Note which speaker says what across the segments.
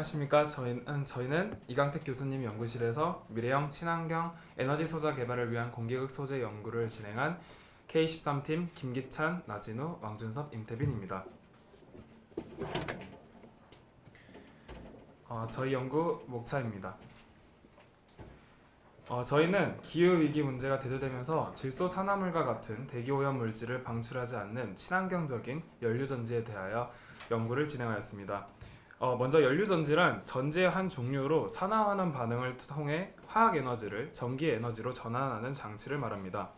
Speaker 1: 안녕하십니까. 저희는 이강택 교수님 연구실에서 미래형 친환경 에너지 소자 개발을 위한 공기극 소재 연구를 진행한 K13팀 김기찬, 나진우, 왕준섭, 임태빈입니다. 저희 연구 목차입니다. 저희는 기후위기 문제가 대두되면서 질소 산화물과 같은 대기오염 물질을 방출하지 않는 친환경적인 연료전지에 대하여 연구를 진행하였습니다. 먼저 연료전지란 전지의 한 종류로 산화환원 반응을 통해 화학에너지를 전기에너지로 전환하는 장치를 말합니다.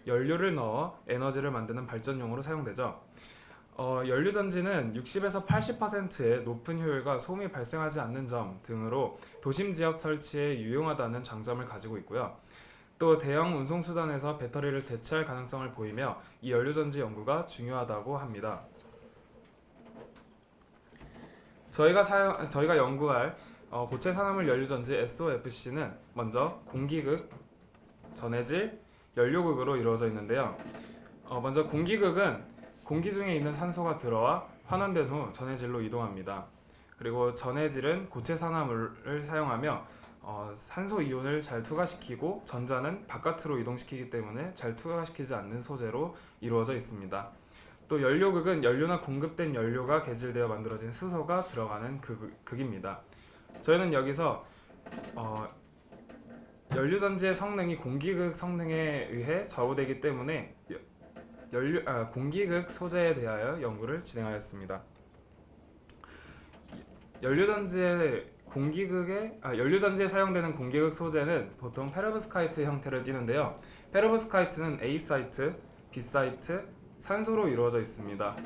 Speaker 1: 연료를 넣어 에너지를 만드는 발전용으로 사용되죠. 연료전지는 60에서 80%의 높은 효율과 소음이 발생하지 않는 점 등으로 도심 지역 설치에 유용하다는 장점을 가지고 있고요. 또 대형 운송수단에서 배터리를 대체할 가능성을 보이며 이 연료전지 연구가 중요하다고 합니다. 저희가 연구할 고체 산화물 연료전지 SOFC는 먼저 공기극, 전해질, 연료극으로 이루어져 있는데요. 먼저 공기극은 공기 중에 있는 산소가 들어와 환원된 후 전해질로 이동합니다. 그리고 전해질은 고체 산화물을 사용하며 산소 이온을 잘 투과시키고 전자는 바깥으로 이동시키기 때문에 잘 투과시키지 않는 소재로 이루어져 있습니다. 또 연료극은 연료나 공급된 연료가 개질되어 만들어진 수소가 들어가는 극입니다. 저희는 여기서 연료전지의 성능이 공기극 성능에 의해 좌우되기 때문에 공기극 소재에 대하여 연구를 진행하였습니다. 연료전지에 사용되는 공기극 소재는 보통 페로브스카이트 형태를 띠는데요. 페로브스카이트는 A 사이트, B 사이트, 산소로 이루어져 있습니다.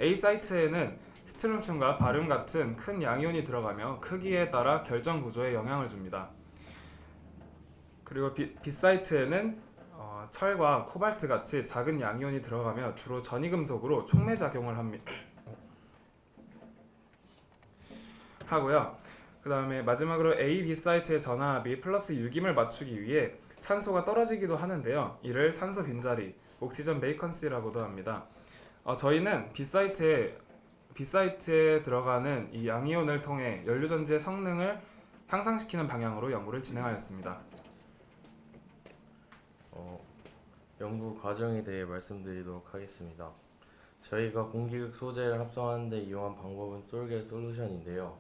Speaker 1: A 사이트에는 스트론튬과 바륨 같은 큰 양이온이 들어가며 크기에 따라 결정 구조에 영향을 줍니다. 그리고 B 사이트에는 철과 코발트 같이 작은 양이온이 들어가며 주로 전이금속으로 촉매 작용을 하고요. 그 다음에 마지막으로 A, B 사이트의 전화합이 플러스 6임을 맞추기 위해 산소가 떨어지기도 하는데요. 이를 산소 빈자리, 옥시전 베이컨시라고도 합니다. 저희는 B사이트에 들어가는 이 양이온을 통해 연료전지의 성능을 향상시키는 방향으로 연구를 진행하였습니다.
Speaker 2: 연구 과정에 대해 말씀드리도록 하겠습니다. 저희가 공기극 소재를 합성하는 데 이용한 방법은 솔겔 솔루션인데요.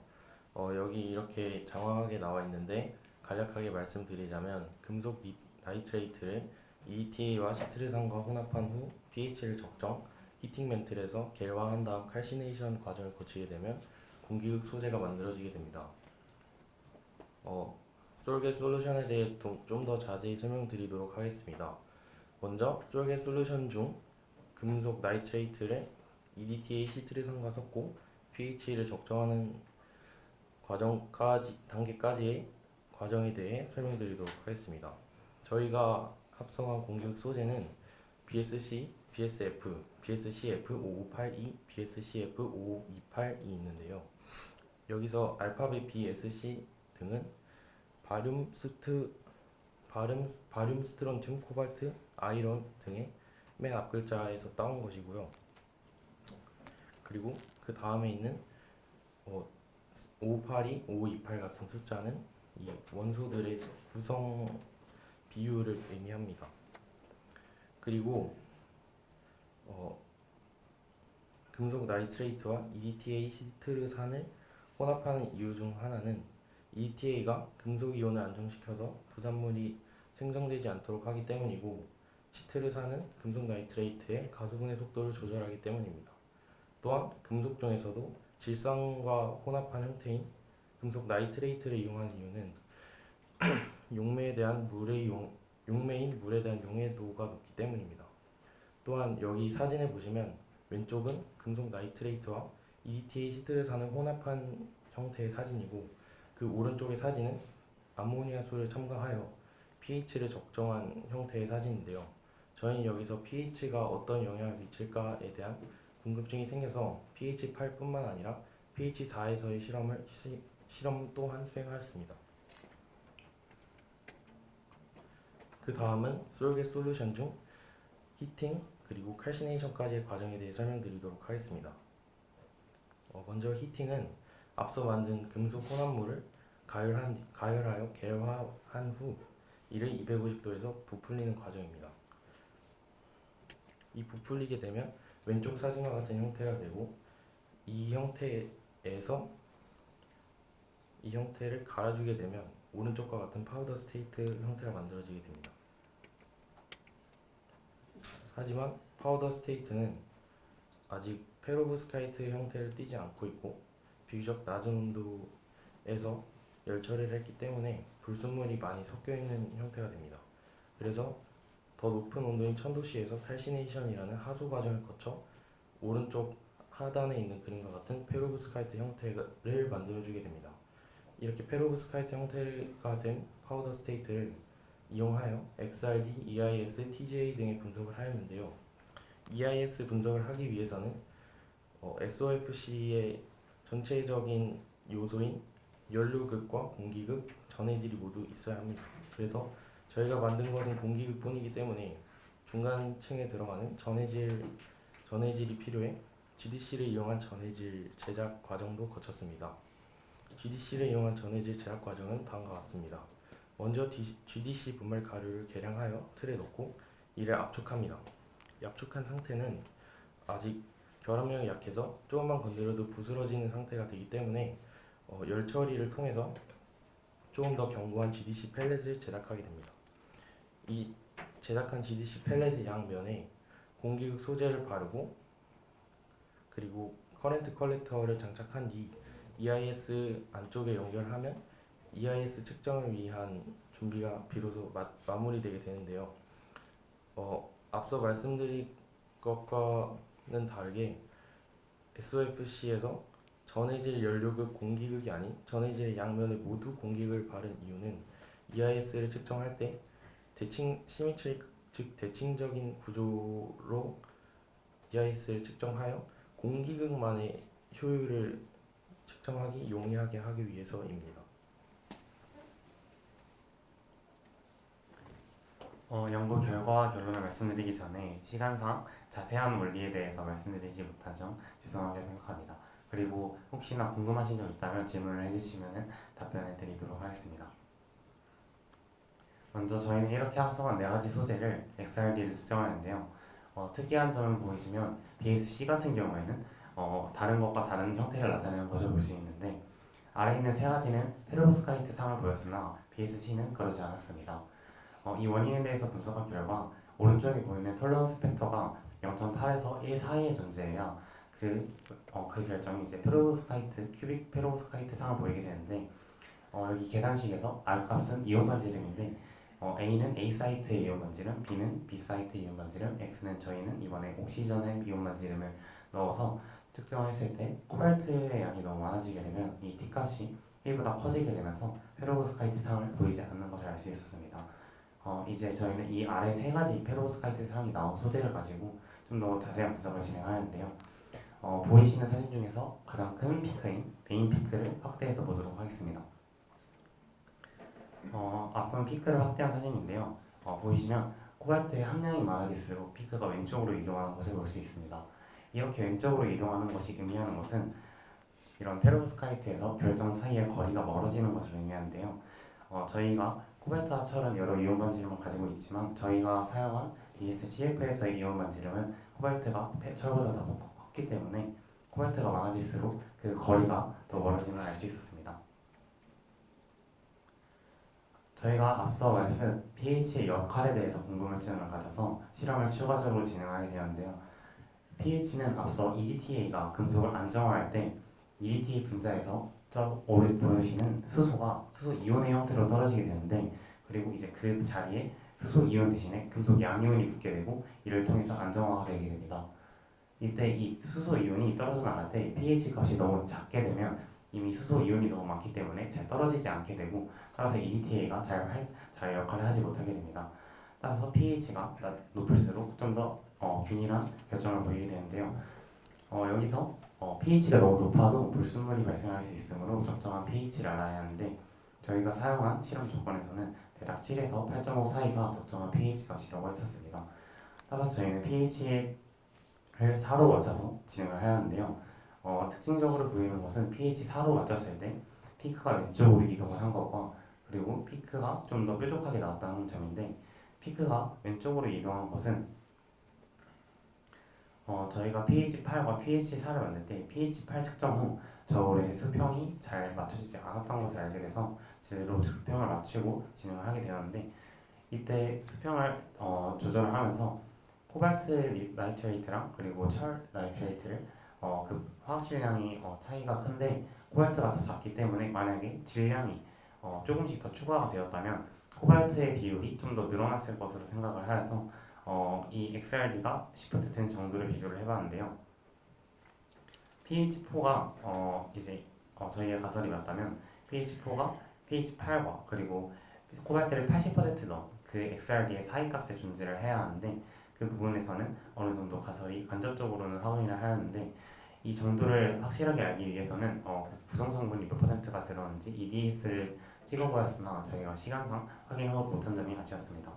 Speaker 2: 여기 이렇게 장황하게 나와 있는데 간략하게 말씀드리자면 금속 나이트레이트를 EDTA와 시트르산과 혼합한 후 pH를 적정, 히팅 멘틀에서 겔화한 다음 칼시네이션 과정을 거치게 되면 공기극 소재가 만들어지게 됩니다. 솔겟 솔루션에 대해 좀 더 자세히 설명드리도록 하겠습니다. 먼저 솔겟 솔루션 중 금속 나이트레이트를 EDTA 시트르산과 섞고 pH를 적정하는 단계까지의 과정에 대해 설명드리도록 하겠습니다. 저희가 합성한 공기극 소재는 BSC, BSF, BSCF5582, BSCF5528이 있는데요. 여기서 알파벳 BSC 등은 바륨, 스트론튬, 코발트, 아이론 등의 맨 앞 글자에서 따온 것이고요. 그리고 그 다음에 있는 582, 528 같은 숫자는 이 원소들의 구성 비율을 의미합니다. 그리고 금속 나이트레이트와 EDTA 시트르산을 혼합하는 이유 중 하나는 EDTA가 금속 이온을 안정시켜서 부산물이 생성되지 않도록 하기 때문이고 시트르산은 금속 나이트레이트의 가수분해 속도를 조절하기 때문입니다. 또한 금속 중에서도 질산과 혼합한 형태인 금속 나이트레이트를 이용하는 이유는 용매인 물에 대한 용해도가 높기 때문입니다. 또한 여기 사진을 보시면 왼쪽은 금속 나이트레이트와 EDTA 시트르산을 혼합한 형태의 사진이고 그 오른쪽의 사진은 암모니아 수를 첨가하여 pH를 적정한 형태의 사진인데요. 저희는 여기서 pH가 어떤 영향을 미칠까에 대한 궁금증이 생겨서 pH 8뿐만 아니라 pH 4에서의 실험 또한 수행하였습니다. 그 다음은 솔겟 솔루션 중 히팅 그리고 칼시네이션까지의 과정에 대해 설명드리도록 하겠습니다. 먼저 히팅은 앞서 만든 금속 혼합물을 가열하여 개화한 후 이를 250도에서 부풀리는 과정입니다. 이 부풀리게 되면 왼쪽 사진과 같은 형태가 되고 이 형태를 갈아주게 되면 오른쪽과 같은 파우더 스테이트 형태가 만들어지게 됩니다. 하지만 파우더 스테이트는 아직 페로브스카이트 형태를 띠지 않고 있고 비교적 낮은 온도에서 열 처리를 했기 때문에 불순물이 많이 섞여 있는 형태가 됩니다. 그래서 더 높은 온도인 1000도씨에서 칼시네이션이라는 하소 과정을 거쳐 오른쪽 하단에 있는 그림과 같은 페로브스카이트 형태를 만들어주게 됩니다. 이렇게 페로브스카이트 형태가 된 파우더 스테이트를 이용하여 XRD, EIS, TGA 등의 분석을 하였는데요. EIS 분석을 하기 위해서는 SOFC의 전체적인 요소인 연료극과 공기극, 전해질이 모두 있어야 합니다. 그래서 저희가 만든 것은 공기극뿐이기 때문에 중간층에 들어가는 전해질이 필요해 GDC를 이용한 전해질 제작 과정도 거쳤습니다. GDC를 이용한 전해질 제작 과정은 다음과 같습니다. 먼저 GDC 분말 가루를 계량하여 틀에 넣고 이를 압축합니다. 압축한 상태는 아직 결합력이 약해서 조금만 건드려도 부스러지는 상태가 되기 때문에 열 처리를 통해서 조금 더 견고한 GDC 펠렛을 제작하게 됩니다. 이 제작한 GDC 펠렛의 양면에 공기극 소재를 바르고 그리고 커런트 컬렉터를 장착한 뒤 EIS 안쪽에 연결하면 EIS 측정을 위한 준비가 비로소 마무리되게 되는데요. 앞서 말씀드린 것과는 다르게 SOFC에서 전해질 연료극 공기극이 아닌 전해질의 양면에 모두 공기극을 바른 이유는 EIS를 측정할 때 시메트릭 즉 대칭적인 구조로 EIS를 측정하여 공기극만의 효율을 측정하기 용이하게 하기 위해서입니다.
Speaker 3: 연구 결과와 결론을 말씀드리기 전에 시간상 자세한 원리에 대해서 말씀드리지 못한 점 죄송하게 생각합니다. 그리고 혹시나 궁금하신 점 있다면 질문을 해주시면 답변해 드리도록 하겠습니다. 먼저 저희는 이렇게 합성한 4가지 소재를 XRD를 측정하는데요. 특이한 점을 보시면 BSC 같은 경우에는 다른 것과 다른 형태를 나타내는 것을 볼 수 있는데 아래에 있는 3가지는 페로브스카이트 상을 보였으나 BSC는 그러지 않았습니다. 이 원인에 대해서 분석한 결과 오른쪽에 보이는 톨러런스 팩터가 0.8에서 1 사이에 존재해야 그 결정이 이제 큐빅 페로브스카이트 상을 보이게 되는데 여기 계산식에서 R 값은 이온 반지름인데 A는 A 사이트의 이온 반지름, B는 B 사이트의 이온 반지름, X는 저희는 이번에 옥시전의 이온 반지름을 넣어서 측정했을 때 코발트의 양이 너무 많아지게 되면 이 T 값이 1보다 커지게 되면서 페로브스카이트 상을 보이지 않는 것을 알 수 있었습니다. 이제 저희는 이 아래 3가지 페로브스카이트 상이 나온 소재를 가지고 좀 더 자세한 분석을 진행하는데요. 보이시는 사진 중에서 가장 큰 피크인 메인 피크를 확대해서 보도록 하겠습니다. 앞선 피크를 확대한 사진인데요. 보이시면 코발트의 함량이 많아질수록 피크가 왼쪽으로 이동하는 것을 볼 수 있습니다. 이렇게 왼쪽으로 이동하는 것이 의미하는 것은 이런 페로브스카이트에서 결정 사이의 거리가 멀어지는 것을 의미하는데요. 저희가 코발트와 철은 여러 이온 반지름을 가지고 있지만 저희가 사용한 BSCF에서의 이온 반지름은 코발트가 철보다 더 컸기 때문에 코발트가 많아질수록 그 거리가 더 멀어짐을 알 수 있었습니다. 저희가 앞서 말씀 pH의 역할에 대해서 궁금증을 가져서 실험을 추가적으로 진행하게 되었는데요. pH는 앞서 EDTA가 금속을 안정화할 때 EDTA 분자에서 저 오래 보여지는 수소가 수소 이온의 형태로 떨어지게 되는데 그리고 이제 그 자리에 수소 이온 대신에 금속 양이온이 붙게 되고 이를 통해서 안정화가 되게 됩니다. 이때 이 수소 이온이 떨어져 나갈 때 pH 값이 너무 작게 되면 이미 수소 이온이 너무 많기 때문에 잘 떨어지지 않게 되고 따라서 EDTA가 잘 역할을 하지 못하게 됩니다. 따라서 pH가 높을수록 좀 더 균일한 결정을 보이게 되는데요. 여기서 pH가 너무 높아도 불순물이 발생할 수 있으므로 적정한 pH를 알아야 하는데 저희가 사용한 실험 조건에서는 대략 7에서 8.5 사이가 적정한 pH 값이라고 했었습니다. 따라서 저희는 pH를 4로 맞춰서 진행을 하였는데요. 특징적으로 보이는 것은 pH 4로 맞췄을 때 피크가 왼쪽으로 이동을 한 거고, 그리고 피크가 좀 더 뾰족하게 나왔다는 점인데, 피크가 왼쪽으로 이동한 것은 저희가 pH 8과 pH 4를 만들 때 pH 8 측정 후 저울의 수평이 잘 맞춰지지 않았던 것을 알게 돼서 제대로 수평을 맞추고 진행을 하게 되었는데, 이때 수평을 조절을 하면서 코발트 나이트레이트랑 그리고 철 나이트레이트를 그 화학실량이 차이가 큰데 코발트가 더 작기 때문에 만약에 질량이 조금씩 더 추가가 되었다면 코발트의 비율이 좀 더 늘어났을 것으로 생각을 하여서 이 XRD가 시프트 10 정도를 비교를 해봤는데요. pH4가 이제 저희의 가설이 맞다면 pH4가 pH8과 그리고 코발트를 80% 넣은 그 XRD의 사이값의 존재를 해야 하는데, 그 부분에서는 어느 정도 가설이 간접적으로는 확인을 하였는데, 이 정도를 확실하게 알기 위해서는 구성 성분이 몇 %가 들어있는지 EDS를 찍어보았으나 저희가 시간상 확인을 못한 점이 아쉬웠습니다.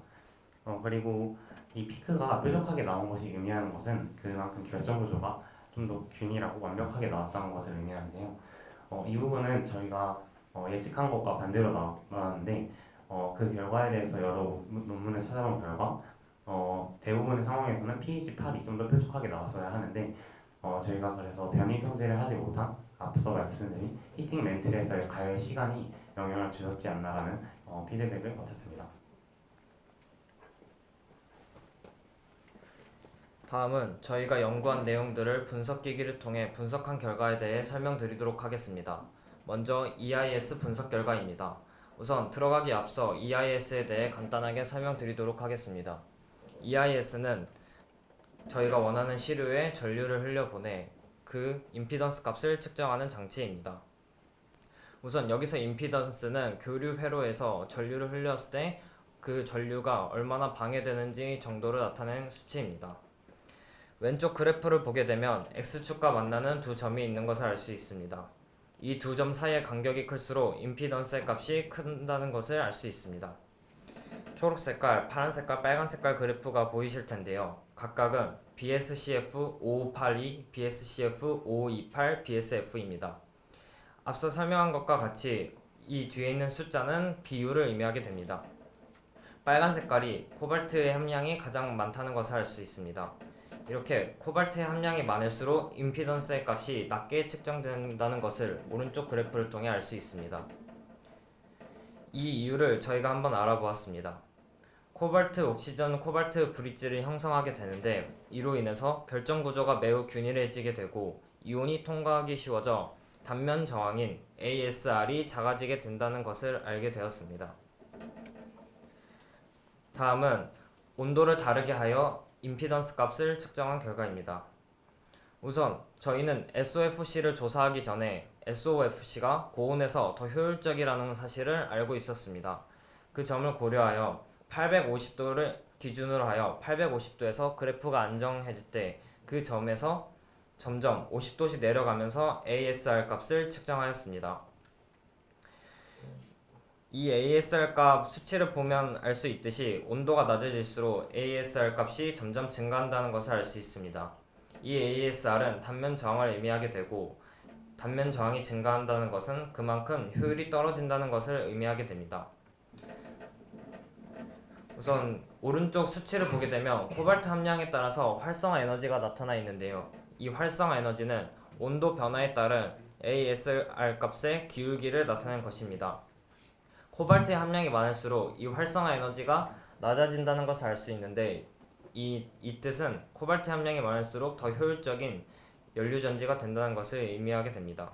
Speaker 3: 그리고 이 피크가 뾰족하게 나온 것이 의미하는 것은 그만큼 결정 구조가 좀 더 균일하고 완벽하게 나왔다는 것을 의미하는데요. 이 부분은 저희가 예측한 것과 반대로 나왔는데, 그 결과에 대해서 여러 논문을 찾아본 결과 대부분의 상황에서는 pH 8이 좀 더 뾰족하게 나왔어야 하는데, 저희가 그래서 변이 통제를 하지 못한 앞서 말씀드린 히팅 멘틀에서의 가열 시간이 영향을 주었지 않나라는 피드백을 거쳤습니다.
Speaker 4: 다음은 저희가 연구한 내용들을 분석기기를 통해 분석한 결과에 대해 설명드리도록 하겠습니다. 먼저 EIS 분석 결과입니다. 우선 들어가기 앞서 EIS에 대해 간단하게 설명드리도록 하겠습니다. EIS는 저희가 원하는 시료에 전류를 흘려보내 그 임피던스 값을 측정하는 장치입니다. 우선 여기서 임피던스는 교류 회로에서 전류를 흘렸을 때 그 전류가 얼마나 방해되는지 정도를 나타낸 수치입니다. 왼쪽 그래프를 보게 되면 X축과 만나는 두 점이 있는 것을 알 수 있습니다. 이 두 점 사이의 간격이 클수록 임피던스의 값이 큰다는 것을 알 수 있습니다. 초록색깔, 파란색깔, 빨간색깔 그래프가 보이실 텐데요. 각각은 BSCF 5582, BSCF 5528, BSF입니다. 앞서 설명한 것과 같이 이 뒤에 있는 숫자는 비율을 의미하게 됩니다. 빨간 색깔이 코발트의 함량이 가장 많다는 것을 알 수 있습니다. 이렇게 코발트의 함량이 많을수록 임피던스의 값이 낮게 측정된다는 것을 오른쪽 그래프를 통해 알 수 있습니다. 이 이유를 저희가 한번 알아보았습니다. 코발트, 옥시전, 코발트 브릿지를 형성하게 되는데, 이로 인해서 결정 구조가 매우 균일해지게 되고 이온이 통과하기 쉬워져 단면 저항인 ASR이 작아지게 된다는 것을 알게 되었습니다. 다음은 온도를 다르게 하여 임피던스 값을 측정한 결과입니다. 우선 저희는 SOFC를 조사하기 전에 SOFC가 고온에서 더 효율적이라는 사실을 알고 있었습니다. 그 점을 고려하여 850도를 기준으로 하여 850도에서 그래프가 안정해질 때 그 점에서 점점 50도씩 내려가면서 ASR 값을 측정하였습니다. 이 ASR 값 수치를 보면 알 수 있듯이 온도가 낮아질수록 ASR 값이 점점 증가한다는 것을 알 수 있습니다. 이 ASR은 단면 저항을 의미하게 되고, 단면 저항이 증가한다는 것은 그만큼 효율이 떨어진다는 것을 의미하게 됩니다. 우선 오른쪽 수치를 보게 되면 코발트 함량에 따라서 활성화 에너지가 나타나 있는데요. 이 활성화 에너지는 온도 변화에 따른 ASR 값의 기울기를 나타낸 것입니다. 코발트의 함량이 많을수록 이 활성화 에너지가 낮아진다는 것을 알 수 있는데, 이 뜻은 코발트 함량이 많을수록 더 효율적인 연료전지가 된다는 것을 의미하게 됩니다.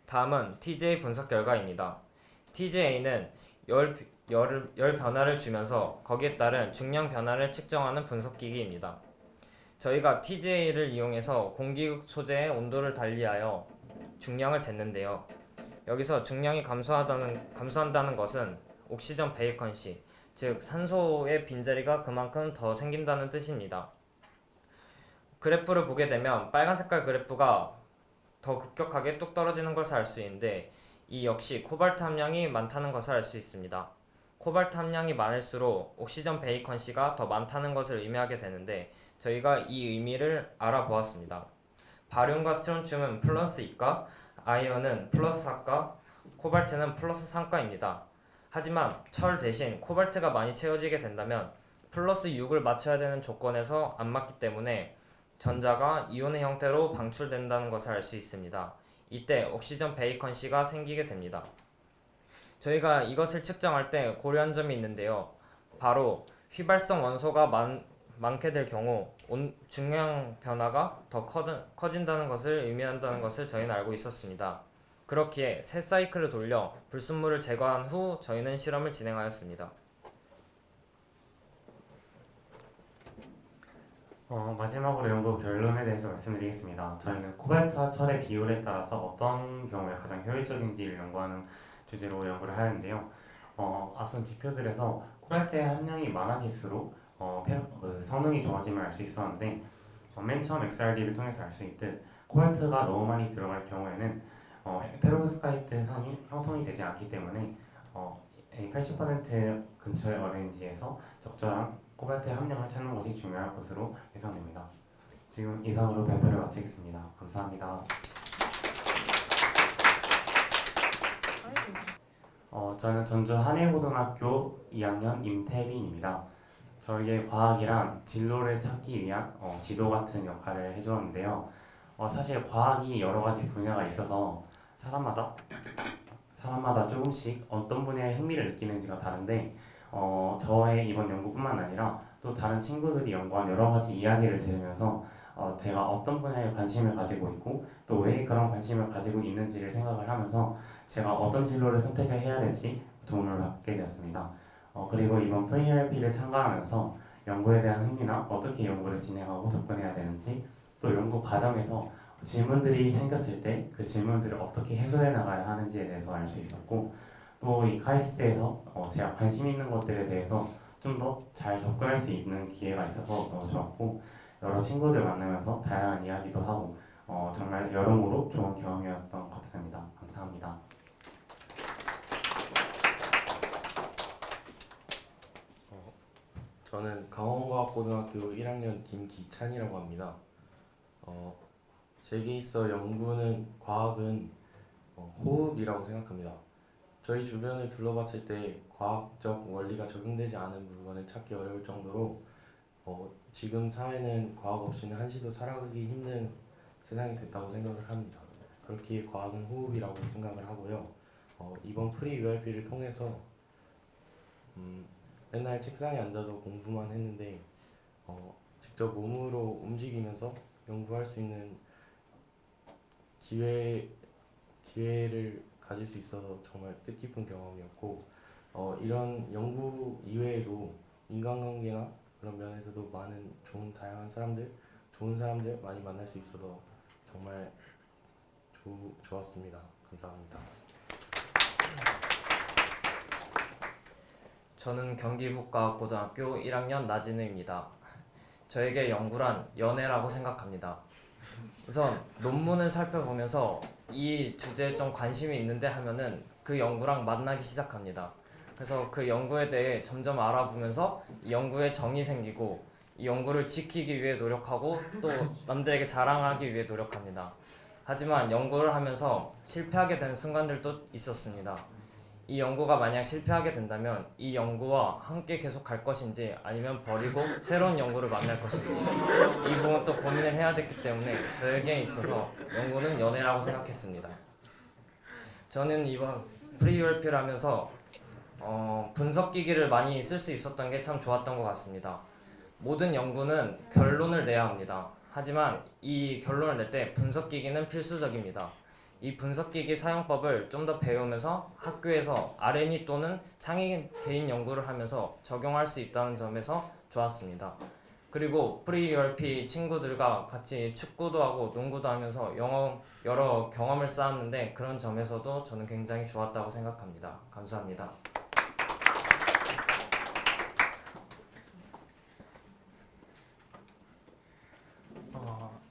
Speaker 4: 다음은 TJ 분석 결과입니다. TJ는 열 변화를 주면서 거기에 따른 중량 변화를 측정하는 분석기기입니다. 저희가 TJ를 이용해서 공기 소재의 온도를 달리하여 중량을 쟀는데요. 여기서 중량이 감소한다는 것은 옥시전 베이컨시, 즉 산소의 빈자리가 그만큼 더 생긴다는 뜻입니다. 그래프를 보게 되면 빨간 색깔 그래프가 더 급격하게 뚝 떨어지는 것을 알 수 있는데, 이 역시 코발트 함량이 많다는 것을 알 수 있습니다. 코발트 함량이 많을수록 옥시전 베이컨시가 더 많다는 것을 의미하게 되는데, 저희가 이 의미를 알아보았습니다. 바륨과 스트론튬은 플러스 2가, 아이언은 플러스 4가, 코발트는 플러스 3가입니다. 하지만 철 대신 코발트가 많이 채워지게 된다면 플러스 6을 맞춰야 되는 조건에서 안 맞기 때문에 전자가 이온의 형태로 방출된다는 것을 알 수 있습니다. 이때 옥시전 베이컨시가 생기게 됩니다. 저희가 이것을 측정할 때 고려한 점이 있는데요. 바로 휘발성 원소가 많게 될 경우 중량 변화가 더 커진다는 것을 의미한다는 것을 저희는 알고 있었습니다. 그렇기에 새 사이클을 돌려 불순물을 제거한 후 저희는 실험을 진행하였습니다.
Speaker 3: 마지막으로 연구 결론에 대해서 말씀드리겠습니다. 저희는 코발트와 철의 비율에 따라서 어떤 경우에 가장 효율적인지를 연구하는 주제로 연구를 하는데요. 앞선 지표들에서 코발트의 함량이 많아질수록 성능이 좋아짐을 알 수 있었는데 맨 처음 XRD를 통해서 알 수 있듯 코발트가 너무 많이 들어갈 경우에는 페로브스카이트 산이 형성이 되지 않기 때문에 80% 근처의 어레인지에서 적절한 코발트의 함량을 찾는 것이 중요할 것으로 예상됩니다. 지금 이상으로 발표를 마치겠습니다. 감사합니다. 저는 전주 한일고등학교 2학년 임태빈입니다. 저에게 과학이란 진로를 찾기 위한 지도 같은 역할을 해주었는데요. 사실 과학이 여러 가지 분야가 있어서 사람마다 조금씩 어떤 분야에 흥미를 느끼는지가 다른데 저의 이번 연구뿐만 아니라 또 다른 친구들이 연구한 여러 가지 이야기를 들으면서 제가 어떤 분야에 관심을 가지고 있고 또 왜 그런 관심을 가지고 있는지를 생각을 하면서 제가 어떤 진로를 선택해야 될지 도움을 받게 되었습니다. 그리고 이번 VRP를 참가하면서 연구에 대한 흥미나 어떻게 연구를 진행하고 접근해야 되는지 또 연구 과정에서 질문들이 생겼을 때 그 질문들을 어떻게 해소해 나가야 하는지에 대해서 알 수 있었고 또 이 카이스트에서 제가 관심 있는 것들에 대해서 좀 더 잘 접근할 수 있는 기회가 있어서 너무 좋았고 여러 친구들 만나면서 다양한 이야기도 하고 정말 여러모로 좋은 경험이었던 것 같습니다. 감사합니다.
Speaker 2: 저는 강원과학고등학교 1학년 김기찬이라고 합니다. 제게 있어 과학은 호흡이라고 생각합니다. 저희 주변을 둘러봤을 때 과학적 원리가 적용되지 않은 물건을 찾기 어려울 정도로 지금 사회는 과학 없이는 한시도 살아가기 힘든 세상이 됐다고 생각을 합니다. 그렇기에 과학은 호흡이라고 생각을 하고요. 이번 프리 URP를 통해서 맨날 책상에 앉아서 공부만 했는데 직접 몸으로 움직이면서 연구할 수 있는 기회를 가질 수 있어서 정말 뜻깊은 경험이었고 이런 연구 이외에도 인간관계나 그런 면에서도 많은 좋은 좋은 사람들 많이 만날 수 있어서 정말 좋았습니다. 감사합니다.
Speaker 4: 저는 경기북과학고등학교 1학년 나진우입니다. 저에게 연구란 연애라고 생각합니다. 우선 논문을 살펴보면서 이 주제에 좀 관심이 있는데 하면은 그 연구랑 만나기 시작합니다. 그래서 그 연구에 대해 점점 알아보면서 이 연구에 정이 생기고 이 연구를 지키기 위해 노력하고 또 남들에게 자랑하기 위해 노력합니다. 하지만 연구를 하면서 실패하게 되는 순간들도 있었습니다. 이 연구가 만약 실패하게 된다면 이 연구와 함께 계속 갈 것인지 아니면 버리고 새로운 연구를 만날 것인지 이 부분 또 고민을 해야 됐기 때문에 저에게 있어서 연구는 연애라고 생각했습니다. 저는 이번 프리URP를 하면서 분석기기를 많이 쓸 수 있었던 게 참 좋았던 것 같습니다. 모든 연구는 결론을 내야 합니다. 하지만 이 결론을 낼 때 분석기기는 필수적입니다. 이 분석기기 사용법을 좀 더 배우면서 학교에서 R&D 또는 창의 개인 연구를 하면서 적용할 수 있다는 점에서 좋았습니다. 그리고 프리URP 친구들과 같이 축구도 하고 농구도 하면서 여러 경험을 쌓았는데 그런 점에서도 저는 굉장히 좋았다고 생각합니다. 감사합니다.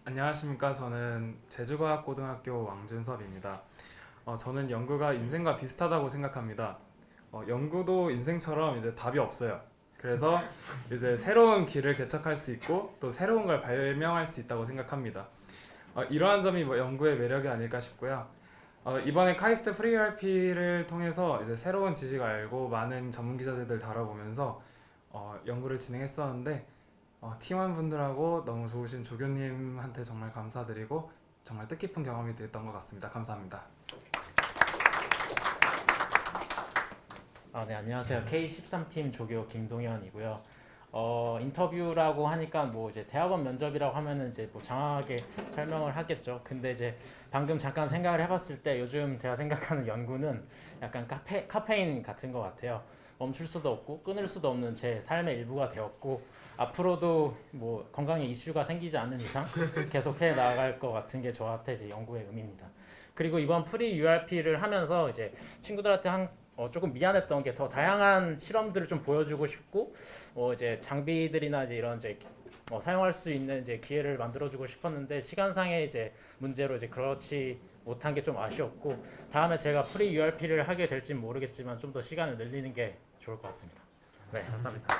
Speaker 1: 안녕하십니까. 저는 제주과학고등학교 왕준섭입니다. 저는 연구가 인생과 비슷하다고 생각합니다. 연구도 인생처럼 이제 답이 없어요. 그래서 이제 새로운 길을 개척할 수 있고 또 새로운 걸 발명할 수 있다고 생각합니다. 이러한 점이 뭐 연구의 매력이 아닐까 싶고요. 이번에 카이스트 프리 URP를 통해서 이제 새로운 지식을 알고 많은 전문 기자재들 다뤄보면서 연구를 진행했었는데 팀원분들하고 너무 좋으신 조교님한테 정말 감사드리고 정말 뜻깊은 경험이 됐던 것 같습니다. 감사합니다.
Speaker 5: 네, 안녕하세요. K13팀 조교 김동현이고요. 인터뷰라고 하니까 뭐 이제 대학원 면접이라고 하면은 이제 뭐 장황하게 설명을 하겠죠. 근데 이제 방금 잠깐 생각을 해봤을 때 요즘 제가 생각하는 연구는 약간 카페인 같은 것 같아요. 멈출 수도 없고 끊을 수도 없는 제 삶의 일부가 되었고 앞으로도 뭐 건강에 이슈가 생기지 않는 이상 계속 해 나갈 것 같은 게 저한테 이제 연구의 의미입니다. 그리고 이번 프리 URP를 하면서 이제 친구들한테 조금 미안했던 게 더 다양한 실험들을 좀 보여주고 싶고 이제 장비들이나 이제 이런 이제 사용할 수 있는 이제 기회를 만들어주고 싶었는데 시간상의 이제 문제로 이제 그렇지 못한 게 좀 아쉬웠고 다음에 제가 프리 URP를 하게 될지는 모르겠지만 좀 더 시간을 늘리는 게 좋을 것 같습니다. 네, 감사합니다.